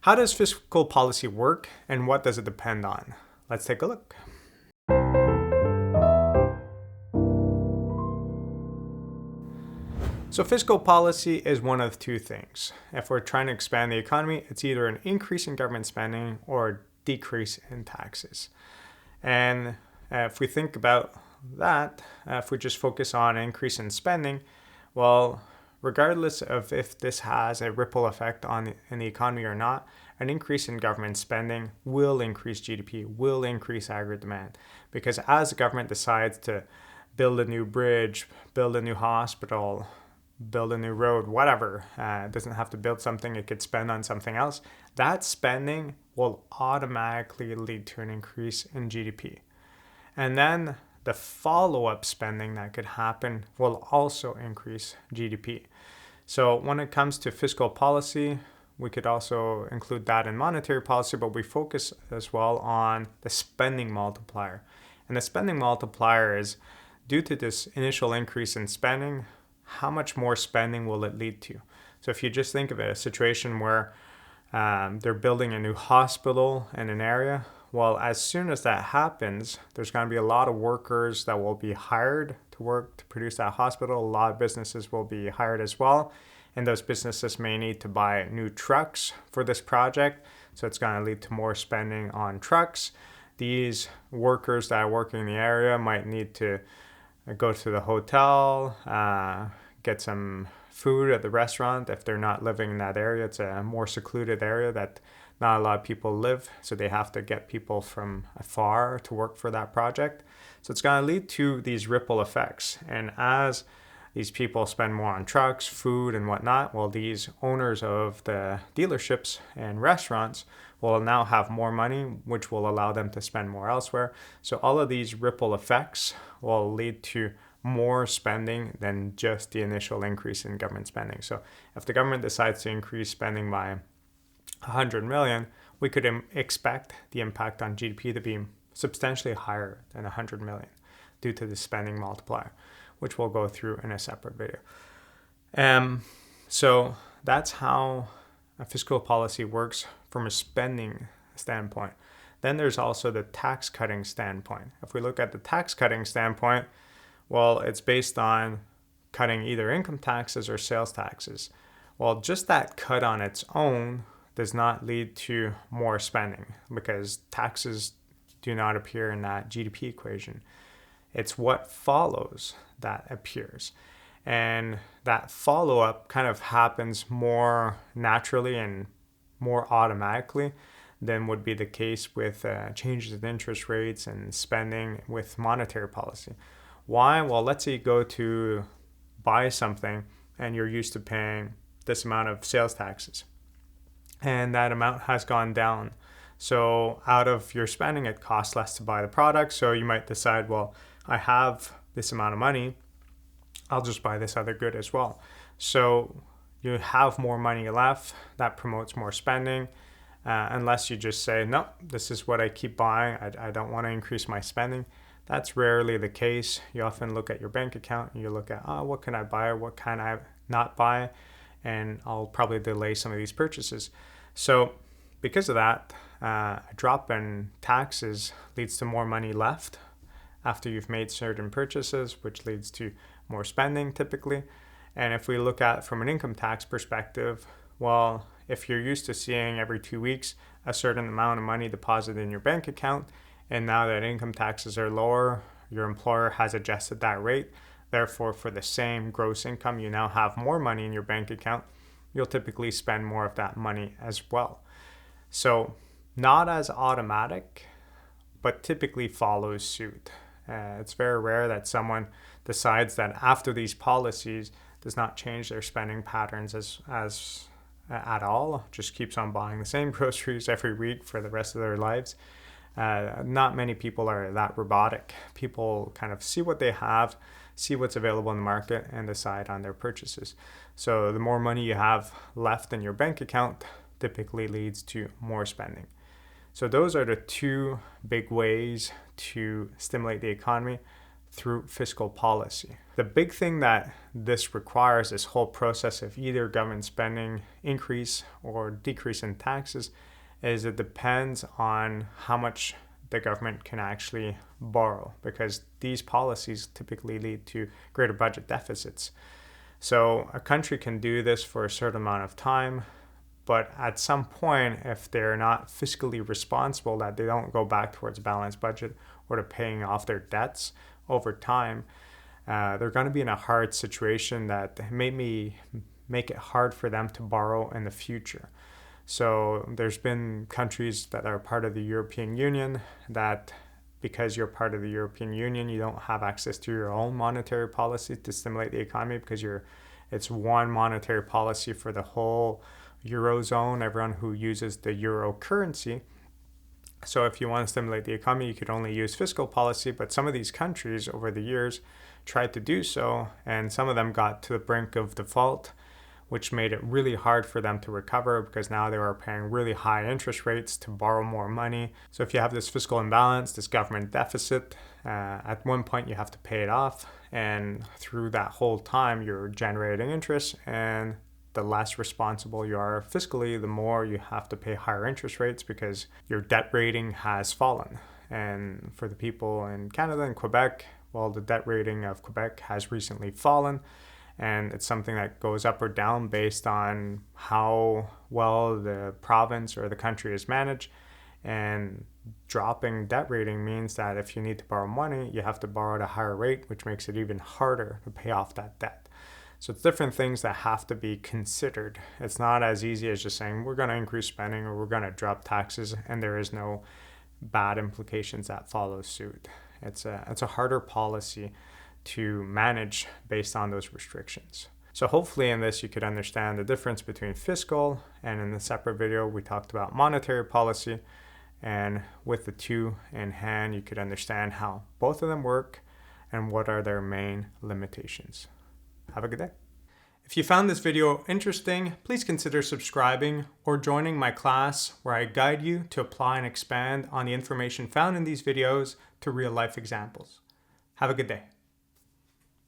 How does fiscal policy work and what does it depend on? Let's take a look. So fiscal policy is one of two things. If we're trying to expand the economy, it's either an increase in government spending or a decrease in taxes. And if we think about that, if we just focus on an increase in spending, well, regardless of if this has a ripple effect in the economy or not, an increase in government spending will increase GDP, will increase aggregate demand. Because as the government decides to build a new bridge, build a new hospital, build a new road, whatever, it doesn't have to build something, it could spend on something else, that spending will automatically lead to an increase in GDP. And then the follow-up spending that could happen will also increase GDP. So when it comes to fiscal policy, we could also include that in monetary policy, but we focus as well on the spending multiplier. And the spending multiplier is due to this initial increase in spending, how much more spending will it lead to? So if you just think of it, a situation where they're building a new hospital in an area, well, as soon as that happens, there's going to be a lot of workers that will be hired to work to produce that hospital. A lot of businesses will be hired as well. And those businesses may need to buy new trucks for this project. So it's going to lead to more spending on trucks. These workers that are working in the area might need to go to the hotel, get some food at the restaurant. If they're not living in that area, it's a more secluded area that not a lot of people live, so they have to get people from afar to work for that project. So it's going to lead to these ripple effects. And as these people spend more on trucks, food, and whatnot, well, these owners of the dealerships and restaurants will now have more money, which will allow them to spend more elsewhere. So all of these ripple effects will lead to more spending than just the initial increase in government spending. So if the government decides to increase spending by 100 million, we could expect the impact on GDP to be substantially higher than 100 million due to the spending multiplier, which we'll go through in a separate video. So that's how a fiscal policy works from a spending standpoint. Then there's also the tax cutting standpoint. If we look at the tax cutting standpoint, well, it's based on cutting either income taxes or sales taxes. Well, just that cut on its own does not lead to more spending because taxes do not appear in that GDP equation. It's what follows that appears. And that follow-up kind of happens more naturally and more automatically than would be the case with changes in interest rates and spending with monetary policy. Why? Well, let's say you go to buy something and you're used to paying this amount of sales taxes, and that amount has gone down. So out of your spending, it costs less to buy the product. So you might decide, well, I have this amount of money, I'll just buy this other good as well. So you have more money left. That promotes more spending. Unless you just say, no, this is what I keep buying. I don't want to increase my spending. That's rarely the case. You often look at your bank account and you look at, what can I buy? What can I not buy? And I'll probably delay some of these purchases. So because of that, a drop in taxes leads to more money left after you've made certain purchases, which leads to more spending typically. And if we look at from an income tax perspective, well, if you're used to seeing every 2 weeks a certain amount of money deposited in your bank account, and now that income taxes are lower, your employer has adjusted that rate. Therefore, for the same gross income, you now have more money in your bank account. You'll typically spend more of that money as well. So not as automatic, but typically follows suit. It's very rare that someone decides that after these policies does not change their spending patterns as at all, just keeps on buying the same groceries every week for the rest of their lives. Not many people are that robotic. People kind of see what they have, see what's available in the market, and decide on their purchases. So the more money you have left in your bank account typically leads to more spending. So those are the two big ways to stimulate the economy: through fiscal policy. The big thing that this requires, this whole process of either government spending increase or decrease in taxes, is it depends on how much the government can actually borrow, because these policies typically lead to greater budget deficits. So a country can do this for a certain amount of time, but at some point, if they're not fiscally responsible, that they don't go back towards a balanced budget or to paying off their debts over time, they're going to be in a hard situation that may make it hard for them to borrow in the future. So there's been countries that are part of the European Union that, because you're part of the European Union, you don't have access to your own monetary policy to stimulate the economy, because it's one monetary policy for the whole Eurozone, everyone who uses the euro currency. So if you want to stimulate the economy, you could only use fiscal policy, but some of these countries over the years tried to do so, and some of them got to the brink of default, which made it really hard for them to recover, because now they were paying really high interest rates to borrow more money. So if you have this fiscal imbalance, this government deficit, at one point you have to pay it off, and through that whole time you're generating interest, and the less responsible you are fiscally, the more you have to pay higher interest rates because your debt rating has fallen. And for the people in Canada and Quebec, well, the debt rating of Quebec has recently fallen, and it's something that goes up or down based on how well the province or the country is managed. And dropping debt rating means that if you need to borrow money, you have to borrow at a higher rate, which makes it even harder to pay off that debt. So it's different things that have to be considered. It's not as easy as just saying we're going to increase spending or we're going to drop taxes and there is no bad implications that follow suit. It's a harder policy to manage based on those restrictions. So hopefully in this you could understand the difference between fiscal, and in the separate video we talked about monetary policy, and with the two in hand you could understand how both of them work and what are their main limitations. Have a good day. If you found this video interesting, please consider subscribing or joining my class where I guide you to apply and expand on the information found in these videos to real life examples. Have a good day.